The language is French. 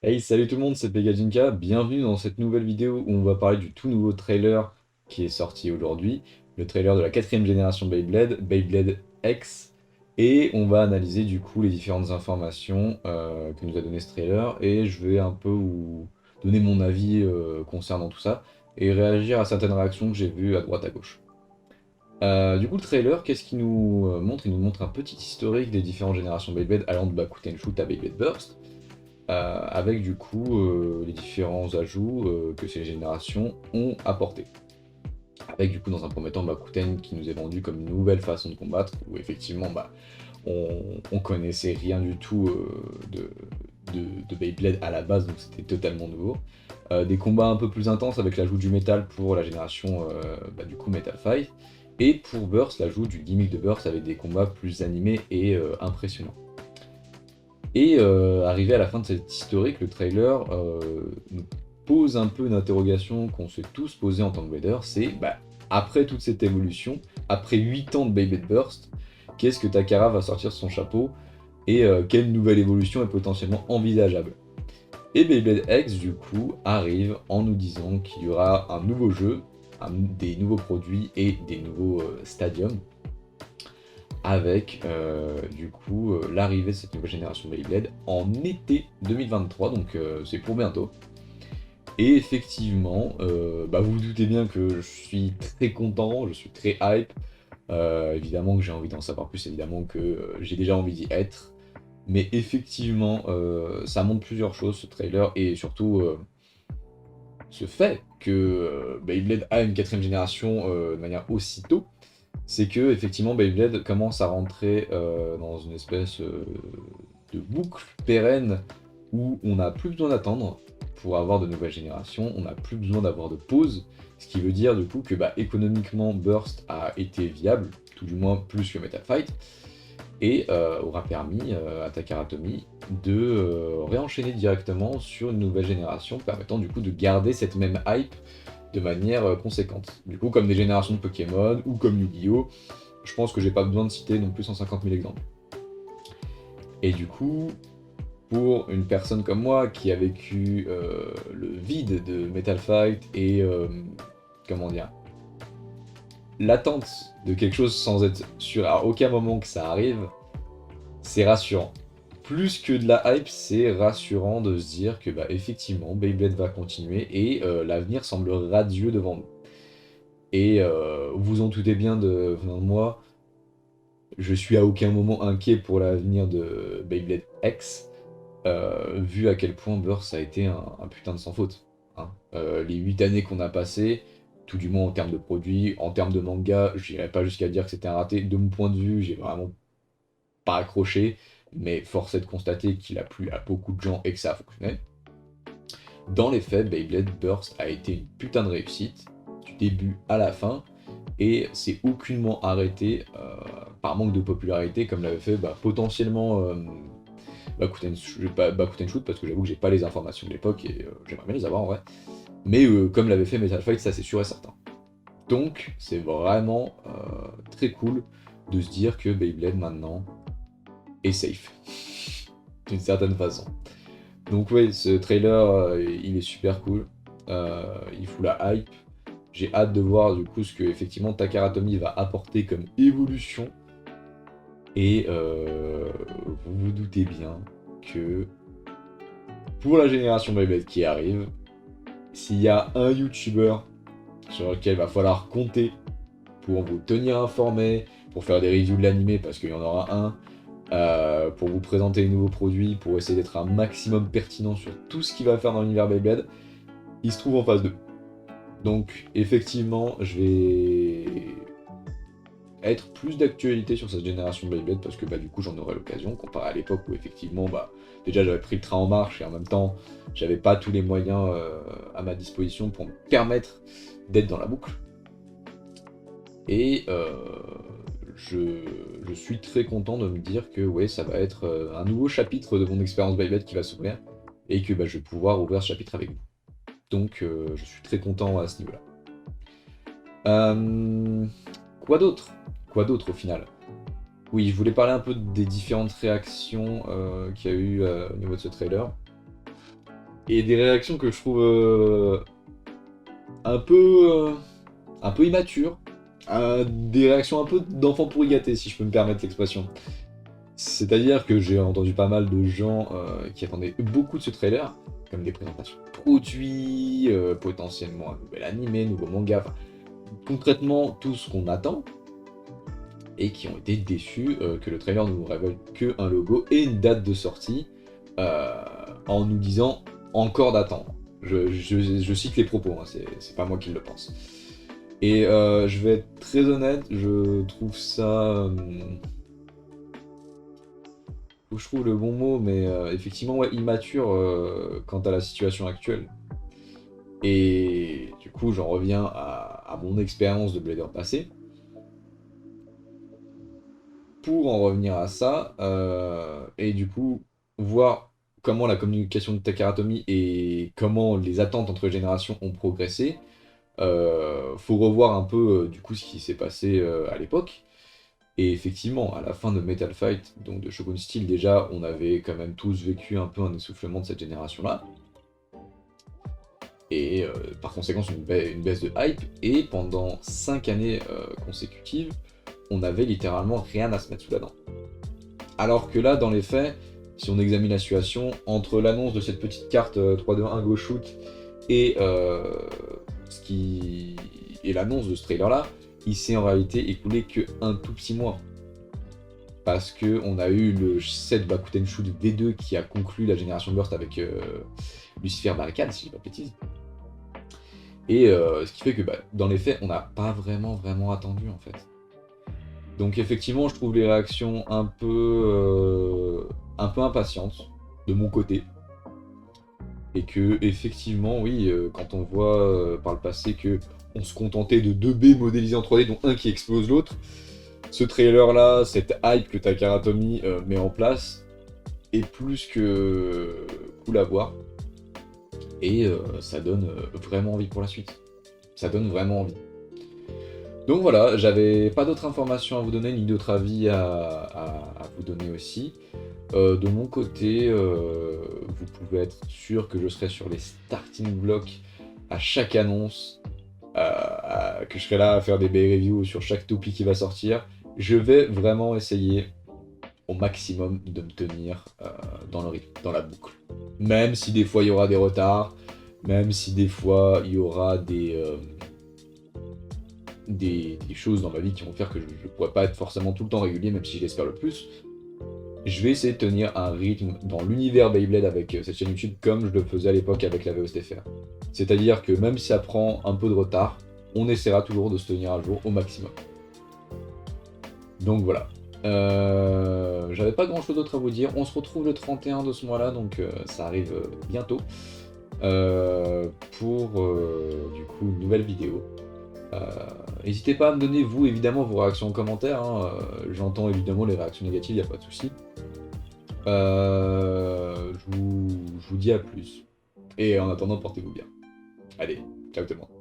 Hey, salut tout le monde, c'est Pegadinka, bienvenue dans cette nouvelle vidéo où on va parler du tout nouveau trailer qui est sorti aujourd'hui, le trailer de la quatrième génération Beyblade, Beyblade X, et on va analyser du coup les différentes informations que nous a donné ce trailer, et je vais un peu vous donner mon avis concernant tout ça, et réagir à certaines réactions que j'ai vues à droite à gauche. Du coup, le trailer, qu'est-ce qu'il nous montre? Il nous montre un petit historique des différentes générations Beyblade allant de Bakuten Shoot à Beyblade Burst, avec du coup les différents ajouts que ces générations ont apportés. Avec du coup dans un premier temps Bakuten qui nous est vendu comme une nouvelle façon de combattre, où effectivement on connaissait rien du tout de Beyblade à la base, donc c'était totalement nouveau. Des combats un peu plus intenses avec l'ajout du métal pour la génération du coup Metal Fight, et pour Burst, l'ajout du gimmick de Burst avec des combats plus animés et impressionnants. Et arrivé à la fin de cette historique, le trailer nous pose un peu une interrogation qu'on s'est tous posée en tant que Vader, c'est après toute cette évolution, après 8 ans de Beyblade Burst, qu'est-ce que Takara va sortir de son chapeau et quelle nouvelle évolution est potentiellement envisageable. Et Beyblade X du coup arrive en nous disant qu'il y aura un nouveau jeu, des nouveaux produits et des nouveaux stadiums avec du coup l'arrivée de cette nouvelle génération Beyblade en été 2023, donc c'est pour bientôt. Et effectivement, vous vous doutez bien que je suis très content, je suis très hype. Évidemment que j'ai envie d'en savoir plus, évidemment que j'ai déjà envie d'y être. Mais effectivement, ça montre plusieurs choses, ce trailer, et surtout ce fait que Beyblade a une quatrième génération de manière aussi tôt, c'est que effectivement Beyblade commence à rentrer dans une espèce de boucle pérenne où on n'a plus besoin d'attendre pour avoir de nouvelles générations, on n'a plus besoin d'avoir de pause, ce qui veut dire du coup que économiquement Burst a été viable, tout du moins plus que Metal Fight, et aura permis à Takara Tomy de réenchaîner directement sur une nouvelle génération, permettant du coup de garder cette même hype de manière conséquente. Du coup, comme des générations de Pokémon ou comme Yu-Gi-Oh!, je pense que j'ai pas besoin de citer non plus 150 000 exemples. Et du coup, pour une personne comme moi qui a vécu le vide de Metal Fight et comment dire, l'attente de quelque chose sans être sûr à aucun moment que ça arrive, c'est rassurant. Plus que de la hype, c'est rassurant de se dire que effectivement Beyblade va continuer et l'avenir semble radieux devant nous. Et vous en doutez bien venant de moi, je suis à aucun moment inquiet pour l'avenir de Beyblade X, vu à quel point Burst a été un putain de sans faute, hein. Les 8 années qu'on a passées, tout du moins en termes de produits, en termes de manga, j'irai pas jusqu'à dire que c'était un raté. De mon point de vue, j'ai vraiment pas accroché, mais force est de constater qu'il a plu à beaucoup de gens et que ça a fonctionné. Dans les faits, Beyblade Burst a été une putain de réussite, du début à la fin, et c'est aucunement arrêté par manque de popularité comme l'avait fait potentiellement Bakuten Shoot, parce que j'avoue que j'ai pas les informations de l'époque et j'aimerais bien les avoir en vrai, mais comme l'avait fait Metal Fight, ça c'est sûr et certain. Donc c'est vraiment très cool de se dire que Beyblade maintenant est safe, d'une certaine façon. Donc oui, ce trailer, il est super cool, il fout la hype. J'ai hâte de voir du coup ce que effectivement Takara Tomy va apporter comme évolution. Et vous vous doutez bien que pour la génération Beyblade qui arrive, s'il y a un YouTuber sur lequel va falloir compter pour vous tenir informé, pour faire des reviews de l'animé parce qu'il y en aura un, pour vous présenter les nouveaux produits, pour essayer d'être un maximum pertinent sur tout ce qu'il va faire dans l'univers Beyblade, il se trouve en phase 2. Donc effectivement, je vais être plus d'actualité sur cette génération Beyblade parce que du coup j'en aurai l'occasion, comparé à l'époque où effectivement déjà j'avais pris le train en marche et en même temps j'avais pas tous les moyens à ma disposition pour me permettre d'être dans la boucle. Et je suis très content de me dire que ouais, ça va être un nouveau chapitre de mon expérience Beyblade qui va s'ouvrir et que je vais pouvoir ouvrir ce chapitre avec vous. Donc je suis très content à ce niveau-là. Euh, quoi d'autre? Quoi d'autre au final? Oui, je voulais parler un peu des différentes réactions qu'il y a eu au niveau de ce trailer. et des réactions que je trouve un peu, un peu immatures, des réactions un peu d'enfants pourri gâtés, si je peux me permettre l'expression. C'est-à-dire que j'ai entendu pas mal de gens qui attendaient beaucoup de ce trailer, comme des présentations de produits, potentiellement un nouvel animé, nouveau manga, enfin, concrètement tout ce qu'on attend, et qui ont été déçus que le trailer ne nous révèle qu'un logo et une date de sortie, euh, en nous disant encore d'attendre. Je cite les propos, hein, c'est pas moi qui le pense. Et je vais être très honnête, je trouve ça... je trouve le bon mot, mais effectivement, ouais, immature quant à la situation actuelle. Et du coup, j'en reviens à mon expérience de Blader passé. Pour en revenir à ça, et du coup, voir comment la communication de Takara Tomy et comment les attentes entre générations ont progressé, faut revoir un peu du coup ce qui s'est passé à l'époque. Et effectivement, à la fin de Metal Fight, donc de Shogun Steel, déjà, on avait quand même tous vécu un peu un essoufflement de cette génération-là. Et par conséquent, une baisse de hype. Et pendant 5 années consécutives, on n'avait littéralement rien à se mettre sous la dent. Alors que là, dans les faits, si on examine la situation, entre l'annonce de cette petite carte 3-2-1 Go Shoot et, et l'annonce de ce trailer-là, il s'est en réalité écoulé qu'un tout petit mois. Parce qu'on a eu le set Bakuten Shoot V2 qui a conclu la génération Burst avec Lucifer Barricade, si je dis pas de bêtises. Et ce qui fait que dans les faits, on n'a pas vraiment attendu en fait. Donc effectivement, je trouve les réactions un peu impatientes de mon côté. Et que effectivement, oui, quand on voit par le passé que on se contentait de 2 B modélisés en 3D, dont un qui explose l'autre, ce trailer-là, cette hype que Takara Tomy met en place, est plus que cool à voir. Et ça donne vraiment envie pour la suite. Ça donne vraiment envie. Donc voilà, j'avais pas d'autres informations à vous donner, ni d'autres avis à vous donner aussi. De mon côté, vous pouvez être sûr que je serai sur les starting blocks à chaque annonce, que je serai là à faire des B-reviews sur chaque topic qui va sortir. Je vais vraiment essayer au maximum de me tenir dans le rythme, dans la boucle. Même si des fois il y aura des retards, même si des fois il y aura des choses dans ma vie qui vont faire que je ne pourrai pas être forcément tout le temps régulier, même si je l'espère le plus. Je vais essayer de tenir un rythme dans l'univers Beyblade avec cette chaîne YouTube comme je le faisais à l'époque avec la VOSTFR. C'est-à-dire que même si ça prend un peu de retard, on essaiera toujours de se tenir à jour au maximum. Donc voilà. J'avais pas grand chose d'autre à vous dire. On se retrouve le 31 de ce mois-là, donc ça arrive bientôt. Pour du coup une nouvelle vidéo. N'hésitez pas à me donner vous évidemment vos réactions en commentaire, hein. J'entends évidemment les réactions négatives, il n'y a pas de souci. Je vous dis à plus. Et en attendant, portez-vous bien. Allez, ciao tout le monde.